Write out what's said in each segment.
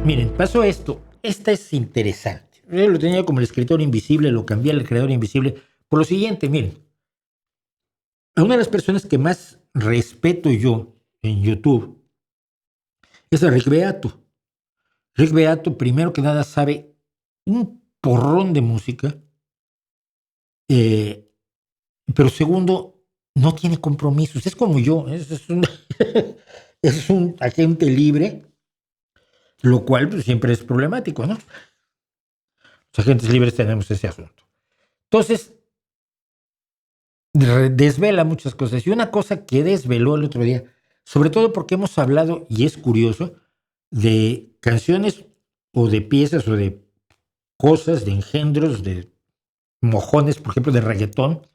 Miren, pasó esto. Esta es interesante. Yo lo tenía como el escritor invisible, lo cambié al creador invisible. Por lo siguiente, miren, a una de las personas que más respeto yo en YouTube es a Rick Beato. Rick Beato, primero que nada, sabe un porrón de música, eh, pero segundo, no tiene compromisos. Es como yo, es un agente libre, lo cual pues, siempre es problemático, ¿no? Los agentes libres tenemos ese asunto. Entonces, desvela muchas cosas. Y una cosa que desveló el otro día, sobre todo porque hemos hablado, y es curioso, de canciones o de piezas o de cosas, de engendros, de mojones, por ejemplo, de reggaetón,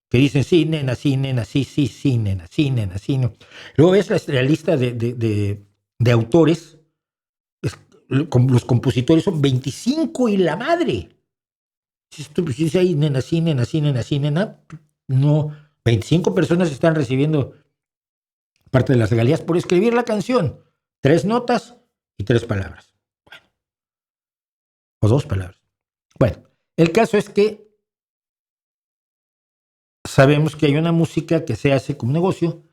que dicen, sí, nena, sí, nena, sí, sí, sí, nena, sí, nena, sí, no. Luego ves la lista de autores, es, los compositores son 25 y la madre. Si tú dices ahí, nena, sí, nena, sí, nena, sí, nena, no, 25 personas están recibiendo parte de las regalías por escribir la canción. 3 notas y 3 palabras. Bueno, o 2 palabras. Bueno, el caso es que sabemos que hay una música que se hace como negocio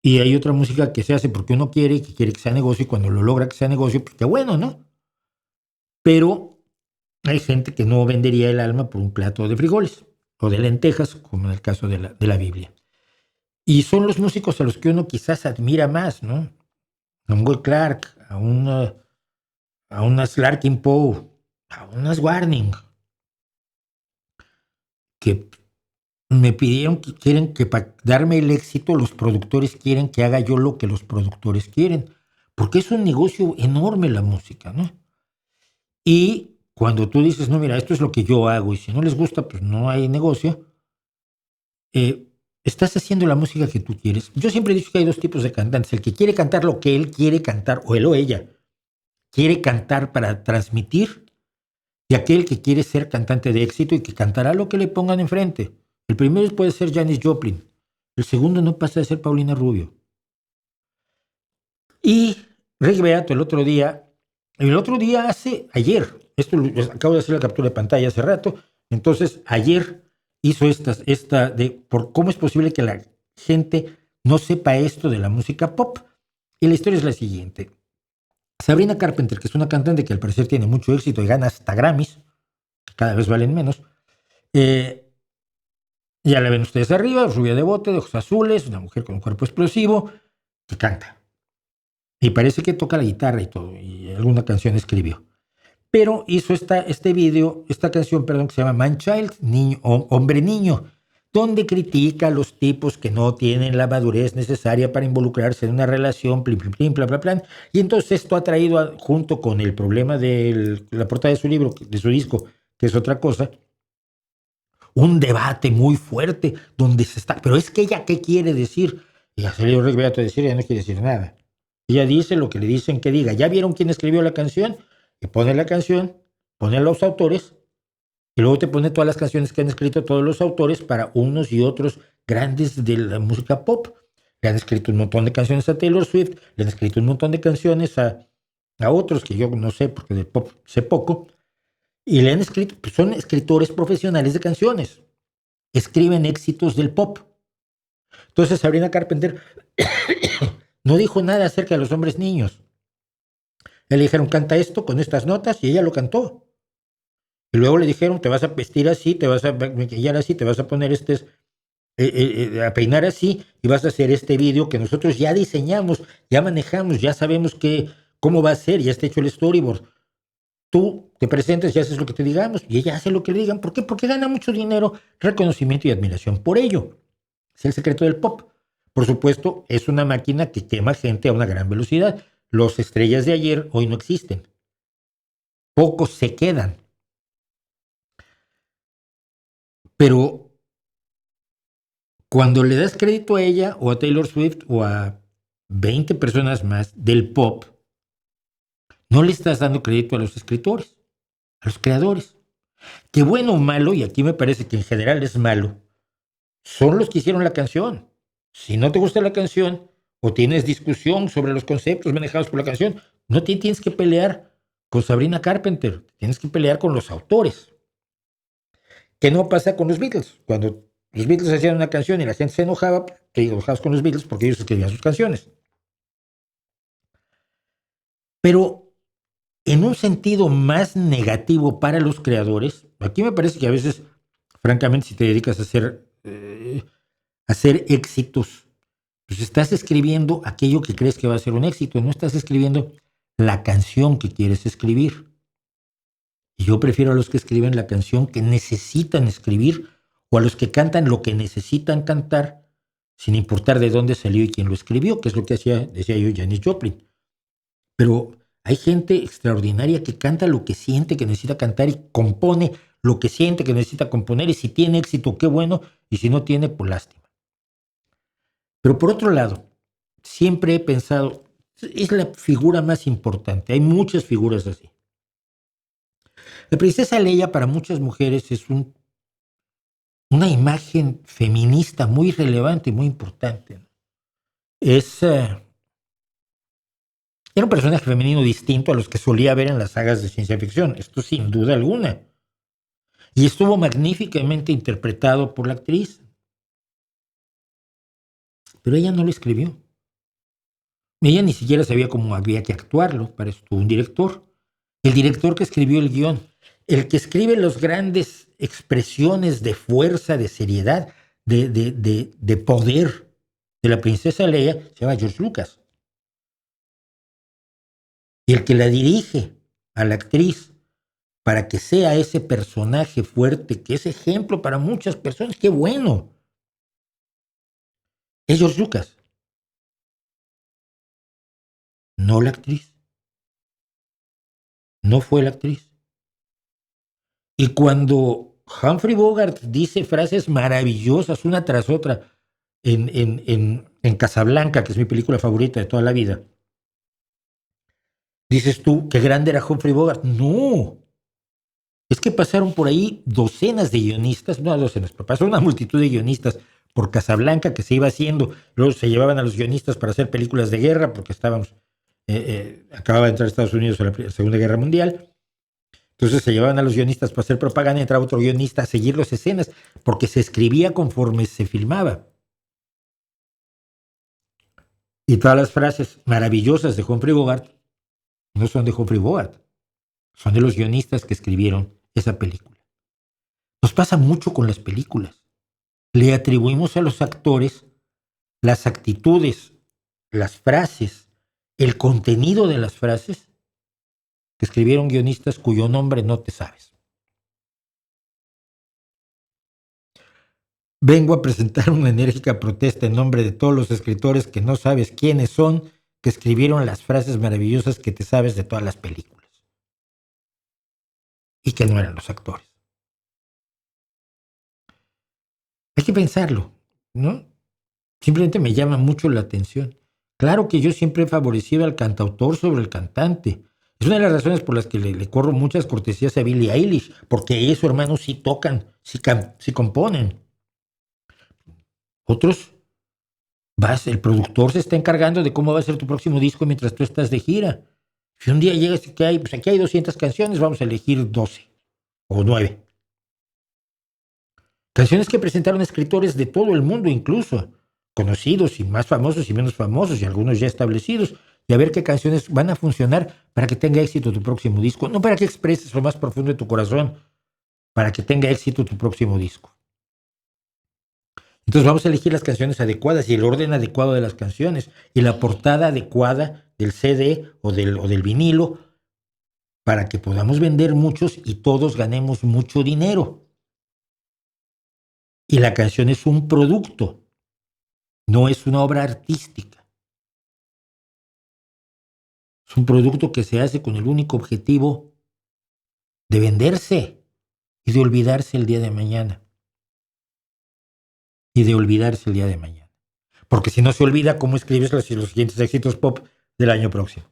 y hay otra música que se hace porque uno quiere, que quiere que sea negocio, y cuando lo logra que sea negocio, pues qué bueno, ¿no? Pero hay gente que no vendería el alma por un plato de frijoles o de lentejas, como en el caso de la Biblia. Y son los músicos a los que uno quizás admira más, ¿no? A un Guy Clark, a unas Larkin Poe, a unas Warning, que me pidieron que quieren que para darme el éxito los productores quieren que haga yo lo que los productores quieren, porque es un negocio enorme la música, ¿no? Y cuando tú dices, no, mira, esto es lo que yo hago y si no les gusta, pues no hay negocio, estás haciendo la música que tú quieres. Yo siempre he dicho que hay 2 tipos de cantantes, el que quiere cantar lo que él quiere cantar, o él o ella quiere cantar para transmitir, y aquel que quiere ser cantante de éxito y que cantará lo que le pongan enfrente. El primero puede ser Janis Joplin, el segundo no pasa de ser Paulina Rubio. Y Rick Beato ayer, acabo de hacer la captura de pantalla hace rato, entonces ayer hizo esta de por cómo es posible que la gente no sepa esto de la música pop. Y la historia es la siguiente. Sabrina Carpenter, que es una cantante que al parecer tiene mucho éxito y gana hasta Grammys, cada vez valen menos, ya la ven ustedes arriba, rubia de bote, de ojos azules, una mujer con un cuerpo explosivo, que canta. Y parece que toca la guitarra y todo, y alguna canción escribió. Pero hizo esta canción, perdón, que se llama Man Child, hombre niño, donde critica a los tipos que no tienen la madurez necesaria para involucrarse en una relación, plin, plin, plin, bla, bla, bla. Y entonces esto ha traído, junto con el problema de la portada de su libro, de su disco, que es otra cosa, un debate muy fuerte donde se está. Pero es que ella, ¿qué quiere decir? Y ha salido Rick Beato a decir, ella no quiere decir nada. Ella dice lo que le dicen que diga. ¿Ya vieron quién escribió la canción? Y pone la canción, pone a los autores, y luego te pone todas las canciones que han escrito todos los autores para unos y otros grandes de la música pop. Le han escrito un montón de canciones a Taylor Swift, le han escrito un montón de canciones a otros que yo no sé, porque de pop sé poco, y le han escrito, pues son escritores profesionales de canciones. Escriben éxitos del pop. Entonces Sabrina Carpenter no dijo nada acerca de los hombres niños. Le dijeron, canta esto con estas notas, y ella lo cantó. Y luego le dijeron, te vas a vestir así, te vas a maquillar así, te vas a poner a peinar así, y vas a hacer este vídeo que nosotros ya diseñamos, ya manejamos, ya sabemos cómo va a ser, ya está hecho el storyboard. Tú te presentas y haces lo que te digamos, y ella hace lo que le digan. ¿Por qué? Porque gana mucho dinero, reconocimiento y admiración por ello. Es el secreto del pop. Por supuesto, es una máquina que quema gente a una gran velocidad. Los estrellas de ayer hoy no existen. Pocos se quedan. Pero cuando le das crédito a ella o a Taylor Swift o a 20 personas más del pop, no le estás dando crédito a los escritores, a los creadores. Que bueno o malo, y aquí me parece que en general es malo, son los que hicieron la canción. Si no te gusta la canción o tienes discusión sobre los conceptos manejados por la canción, no te tienes que pelear con Sabrina Carpenter, tienes que pelear con los autores. ¿Qué no pasa con los Beatles? Cuando los Beatles hacían una canción y la gente se enojaba, te enojabas con los Beatles porque ellos escribían sus canciones. Pero en un sentido más negativo para los creadores, aquí me parece que a veces, francamente, si te dedicas a hacer éxitos, pues estás escribiendo aquello que crees que va a ser un éxito, no estás escribiendo la canción que quieres escribir. Y yo prefiero a los que escriben la canción que necesitan escribir o a los que cantan lo que necesitan cantar, sin importar de dónde salió y quién lo escribió, que es lo que decía yo, Janis Joplin. Pero hay gente extraordinaria que canta lo que siente que necesita cantar y compone lo que siente que necesita componer, y si tiene éxito, qué bueno, y si no tiene, pues lástima. Pero por otro lado, siempre he pensado, es la figura más importante, hay muchas figuras así. La princesa Leia para muchas mujeres es una imagen feminista muy relevante y muy importante. Era un personaje femenino distinto a los que solía ver en las sagas de ciencia ficción, esto sin duda alguna. Y estuvo magníficamente interpretado por la actriz. Pero ella no lo escribió. Ella ni siquiera sabía cómo había que actuarlo, para eso tuvo un director. El director que escribió el guión, el que escribe las grandes expresiones de fuerza, de seriedad, de poder de la princesa Leia, se llama George Lucas. Y el que la dirige a la actriz para que sea ese personaje fuerte, que es ejemplo para muchas personas, qué bueno, es George Lucas, no la actriz. No fue la actriz. Y cuando Humphrey Bogart dice frases maravillosas una tras otra en Casablanca, que es mi película favorita de toda la vida, dices tú, qué grande era Humphrey Bogart. No, es que pasaron por ahí docenas de guionistas, no docenas, pero pasó una multitud de guionistas por Casablanca que se iba haciendo, luego se llevaban a los guionistas para hacer películas de guerra porque acababa de entrar a Estados Unidos a la Segunda Guerra Mundial. Entonces se llevaban a los guionistas para hacer propaganda, entraba otro guionista a seguir las escenas, porque se escribía conforme se filmaba. Y todas las frases maravillosas de Humphrey Bogart no son de Humphrey Bogart, son de los guionistas que escribieron esa película. Nos pasa mucho con las películas. Le atribuimos a los actores las actitudes, las frases, el contenido de las frases que escribieron guionistas cuyo nombre no te sabes. Vengo a presentar una enérgica protesta en nombre de todos los escritores que no sabes quiénes son, que escribieron las frases maravillosas que te sabes de todas las películas. Y que no eran los actores. Hay que pensarlo, ¿no? Simplemente me llama mucho la atención. Claro que yo siempre he favorecido al cantautor sobre el cantante. Es una de las razones por las que le corro muchas cortesías a Billie Eilish, porque ella y su hermano sí tocan, sí componen. Otros, el productor se está encargando de cómo va a ser tu próximo disco mientras tú estás de gira. Si un día llegas y que hay, pues aquí hay 200 canciones, vamos a elegir 12 o 9. Canciones que presentaron escritores de todo el mundo, incluso conocidos y más famosos y menos famosos y algunos ya establecidos, y a ver qué canciones van a funcionar para que tenga éxito tu próximo disco. No para que expreses lo más profundo de tu corazón, para que tenga éxito tu próximo disco. Entonces vamos a elegir las canciones adecuadas y el orden adecuado de las canciones y la portada adecuada del CD o del vinilo para que podamos vender muchos y todos ganemos mucho dinero. Y la canción es un producto, no es una obra artística. Es un producto que se hace con el único objetivo de venderse y de olvidarse el día de mañana. Porque si no se olvida, ¿cómo escribes los siguientes éxitos pop del año próximo?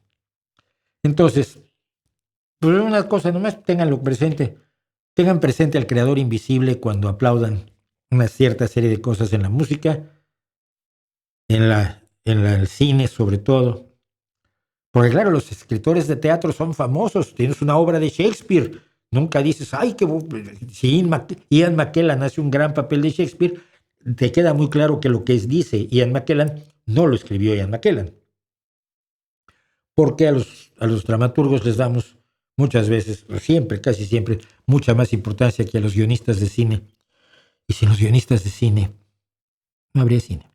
Entonces, pues una cosa, nomás tengan presente al creador invisible cuando aplaudan una cierta serie de cosas en la música, en la en el cine sobre todo. Porque claro, los escritores de teatro son famosos. Tienes una obra de Shakespeare, nunca dices, ay, si Ian McKellen hace un gran papel de Shakespeare, te queda muy claro que lo que dice Ian McKellen no lo escribió Ian McKellen. Porque a los dramaturgos les damos muchas veces, siempre, casi siempre, mucha más importancia que a los guionistas de cine. Y sin los guionistas de cine, no habría cine.